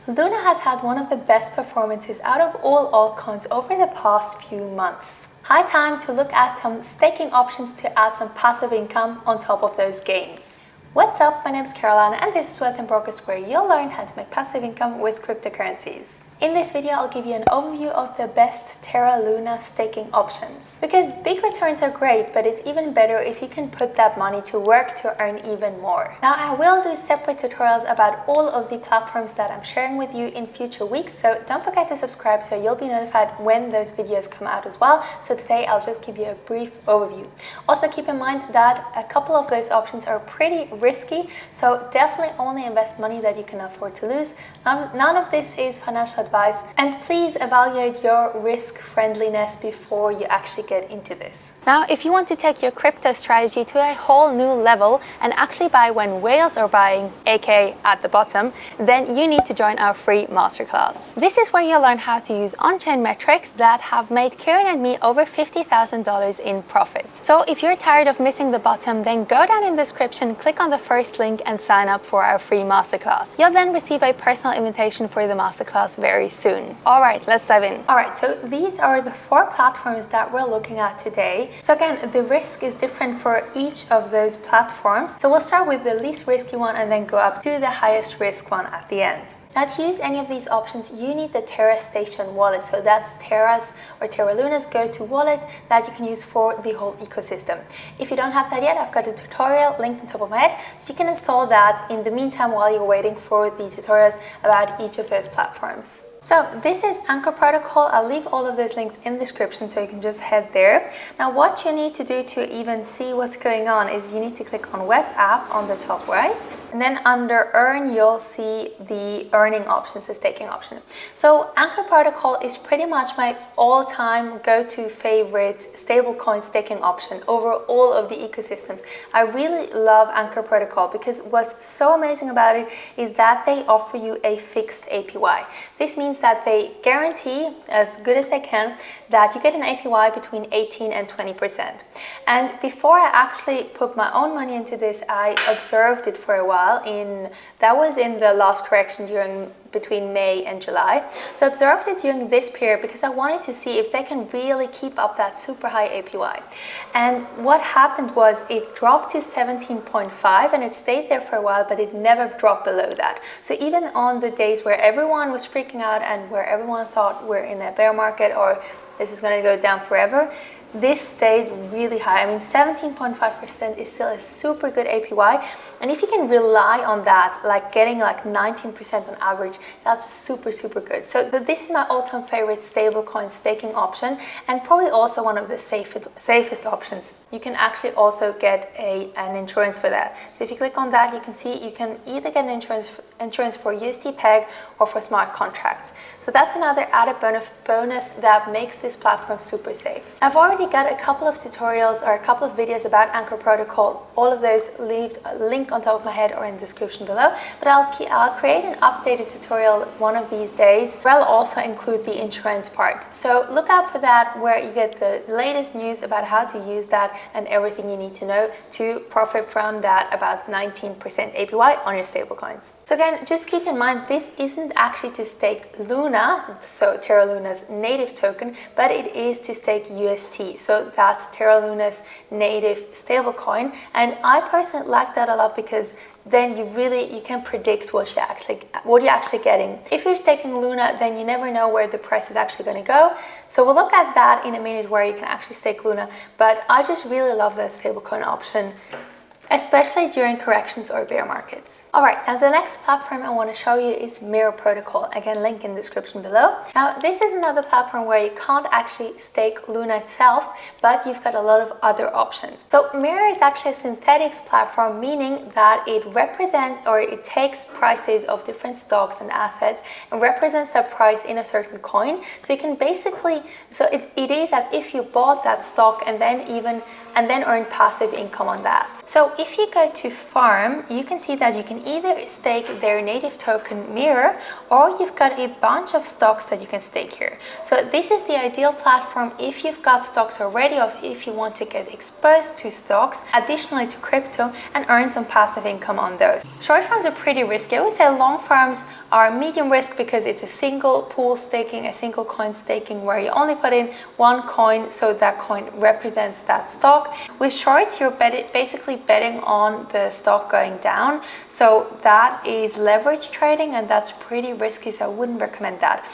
Luna has had one of the best performances out of all altcoins over the past few months. High time to look at some staking options to add some passive income on top of those gains. What's up, my name is Caroline and this is Wealth and Brokers, where you'll learn how to make passive income with cryptocurrencies. In this video, I'll give you an overview of the best Terra Luna staking options. Because big returns are great, but it's even better if you can put that money to work to earn even more. Now, I will do separate tutorials about all of the platforms that I'm sharing with you in future weeks, so don't forget to subscribe so you'll be notified when those videos come out as well. So today, I'll just give you a brief overview. Also, keep in mind that a couple of those options are pretty risky, so definitely only invest money that you can afford to lose. None of this is financial advice, and please evaluate your risk friendliness before you actually get into this. Now, if you want to take your crypto strategy to a whole new level and actually buy when whales are buying, aka at the bottom, then you need to join our free masterclass. This is where you'll learn how to use on-chain metrics that have made Kieran and me over $50,000 in profit. So if you're tired of missing the bottom, then go down in the description, click on the first link and sign up for our free masterclass. You'll then receive a personal invitation for the masterclass very soon. All right, let's dive in. All right, so these are the 4 platforms that we're looking at today. So again, the risk is different for each of those platforms. So we'll start with the least risky one and then go up to the highest risk one at the end. Now, to use any of these options, you need the Terra Station wallet. So that's Terra's or Terra Luna's go-to wallet that you can use for the whole ecosystem. If you don't have that yet, I've got a tutorial linked on top of my head, so you can install that in the meantime while you're waiting for the tutorials about each of those platforms. So this is Anchor Protocol. I'll leave all of those links in the description so you can just head there. Now, what you need to do to even see what's going on is you need to click on Web App on the top right. And then under Earn, you'll see the earning options, the staking option. So Anchor Protocol is pretty much my all-time go-to favorite stablecoin staking option over all of the ecosystems. I really love Anchor Protocol because what's so amazing about it is that they offer you a fixed APY. This means that they guarantee, as good as they can, that you get an APY between 18 and 20%. And before I actually put my own money into this, I observed it for a while. That was in the last correction between May and July. So I observed it during this period because I wanted to see if they can really keep up that super high APY. And what happened was it dropped to 17.5 and it stayed there for a while, but it never dropped below that. So even on the days where everyone was freaking out and where everyone thought we're in a bear market or this is going to go down forever, this stayed really high. I mean, 17.5% is still a super good APY. And if you can rely on that, like getting like 19% on average, that's super, super good. So this is my all-time favorite stablecoin staking option and probably also one of the safest options. You can actually also get an insurance for that. So if you click on that, you can see you can either get an insurance for USD Peg or for smart contracts. So that's another added bonus that makes this platform super safe. I've already got a couple of tutorials or a couple of videos about Anchor Protocol. All of those leave a link on top of my head or in the description below, but I'll create an updated tutorial one of these days where I'll also include the insurance part. So look out for that, where you get the latest news about how to use that and everything you need to know to profit from that about 19% APY on your stablecoins. So again, just keep in mind, this isn't actually to stake Luna, so Terra Luna's native token, but it is to stake UST. So that's Terra Luna's native stablecoin. And I personally like that a lot because then you can predict what you're actually getting. If you're staking Luna, then you never know where the price is actually going to go. So we'll look at that in a minute, where you can actually stake Luna. But I just really love that stablecoin option, especially during corrections or bear markets. All right, now the next platform I want to show you is Mirror Protocol. Again, link in the description below. Now, this is another platform where you can't actually stake Luna itself, but you've got a lot of other options. So Mirror is actually a synthetics platform, meaning that it represents, or it takes prices of different stocks and assets and represents that price in a certain coin. So you can basically, it is as if you bought that stock and then earn passive income on that. So if you go to farm, you can see that you can either stake their native token Mirror, or you've got a bunch of stocks that you can stake here. So this is the ideal platform if you've got stocks already, or if you want to get exposed to stocks additionally to crypto and earn some passive income on those. Short farms are pretty risky. I would say long farms are medium risk because it's a single pool staking, a single coin staking where you only put in one coin, so that coin represents that stock. With shorts, you're basically betting on the stock going down, so that is leverage trading, and that's pretty risky, so I wouldn't recommend that.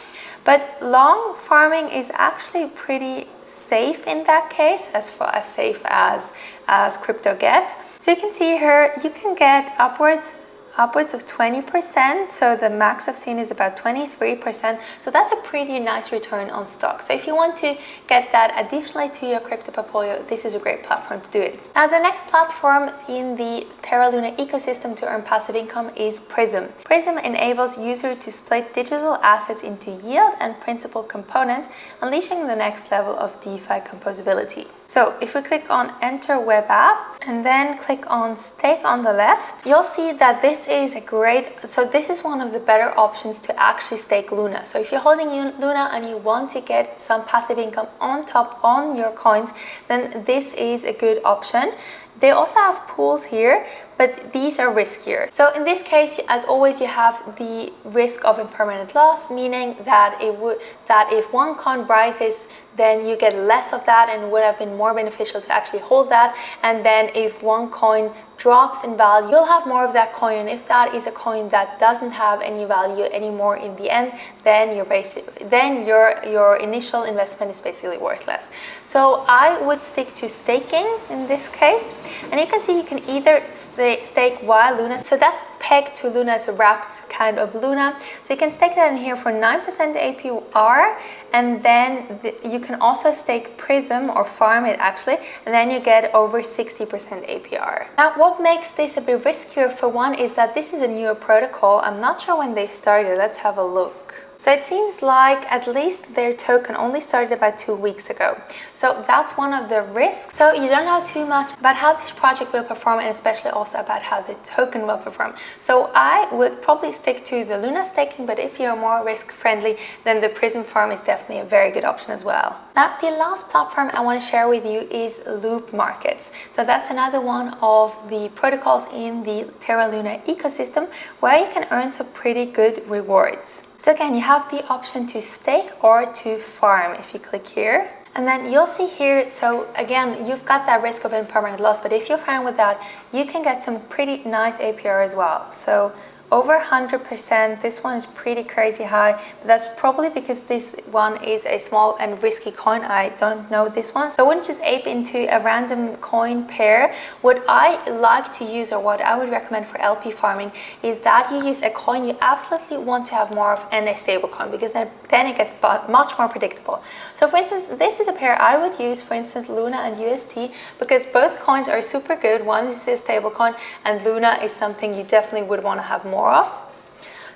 But long farming is actually pretty safe in that case, as safe as crypto gets. So you can see here, you can get upwards of 20%, so the max I've seen is about 23%, so that's a pretty nice return on stock. So if you want to get that additionally to your crypto portfolio, this is a great platform to do it. Now the next platform in the Terra Luna ecosystem to earn passive income is Prism. Prism enables users to split digital assets into yield and principal components, unleashing the next level of DeFi composability. So if we click on enter web app and then click on stake on the left, you'll see that this is one of the better options to actually stake Luna. So if you're holding Luna and you want to get some passive income on top on your coins, then this is a good option. They also have pools here, but these are riskier. So in this case, as always, you have the risk of impermanent loss, meaning that if one coin rises, then you get less of that, and it would have been more beneficial to actually hold that. And then if one coin drops in value, you'll have more of that coin, and if that is a coin that doesn't have any value anymore in the end, then your initial investment is basically worthless. So I would stick to staking in this case, and you can see you can either stake while Luna, so that's pegged to Luna, it's a wrapped kind of Luna, so you can stake that in here for 9% APY, and then you can also stake Prism or farm it actually, and then you get over 60% APR. Now what makes this a bit riskier, for one, is that this is a newer protocol. I'm not sure when they started. Let's have a look. So it seems like at least their token only started about 2 weeks ago. So that's one of the risks. So you don't know too much about how this project will perform, and especially also about how the token will perform. So I would probably stick to the Luna staking, but if you're more risk friendly, then the Prism farm is definitely a very good option as well. Now the last platform I want to share with you is Loop Markets. So that's another one of the protocols in the Terra Luna ecosystem where you can earn some pretty good rewards. So again, you have the option to stake or to farm if you click here. And then you'll see here, so again, you've got that risk of impermanent loss, but if you're fine with that, you can get some pretty nice APR as well. So over 100%, this one is pretty crazy high, but that's probably because this one is a small and risky coin. I don't know this one, so I wouldn't just ape into a random coin pair. What I like to use, or what I would recommend for LP farming, is that you use a coin you absolutely want to have more of and a stable coin, because then it gets much more predictable. So for instance, this is a pair I would use, for instance, Luna and UST, because both coins are super good. One is a stable coin, and Luna is something you definitely would want to have more of.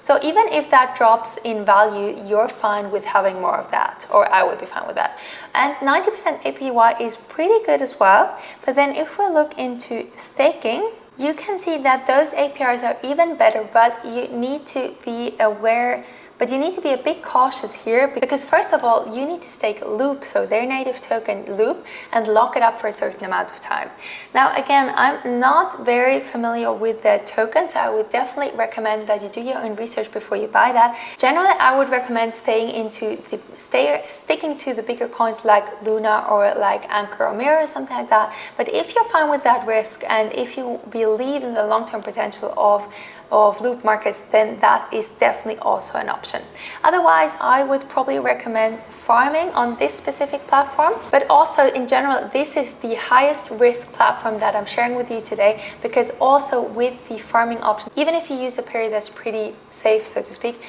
So even if that drops in value, you're fine with having more of that, or I would be fine with that. And 90% APY is pretty good as well. But then if we look into staking, you can see that those APRs are even better, but you need to be aware. But you need to be a bit cautious here, because first of all, you need to stake Loop, so their native token Loop, and lock it up for a certain amount of time. Now again, I'm not very familiar with the tokens, so I would definitely recommend that you do your own research before you buy that. Generally, I would recommend sticking to the bigger coins like Luna or like Anchor or Mirror or something like that. But if you're fine with that risk, and if you believe in the long-term potential of Loop Markets, then that is definitely also an option. Otherwise, I would probably recommend farming on this specific platform, but also in general, this is the highest risk platform that I'm sharing with you today, because also with the farming option, even if you use a pair that's pretty safe, so to speak,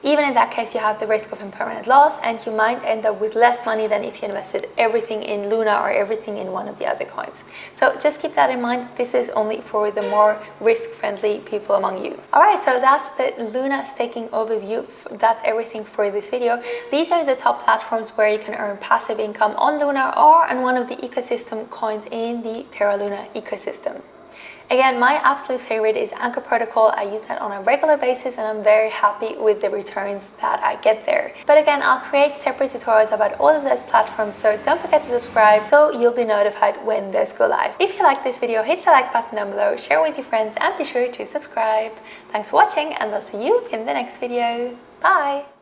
even in that case, you have the risk of impermanent loss, and you might end up with less money than if you invested everything in Luna or everything in one of the other coins. So just keep that in mind. This is only for the more risk-friendly people among you. All right, so that's the Luna staking overview. That's everything for this video. These are the top platforms where you can earn passive income on Luna or on one of the ecosystem coins in the Terra Luna ecosystem. Again, my absolute favorite is Anchor Protocol. I use that on a regular basis and I'm very happy with the returns that I get there. But again, I'll create separate tutorials about all of those platforms, so don't forget to subscribe so you'll be notified when those go live. If you like this video, hit the like button down below, share with your friends, and be sure to subscribe. Thanks for watching, and I'll see you in the next video. Bye!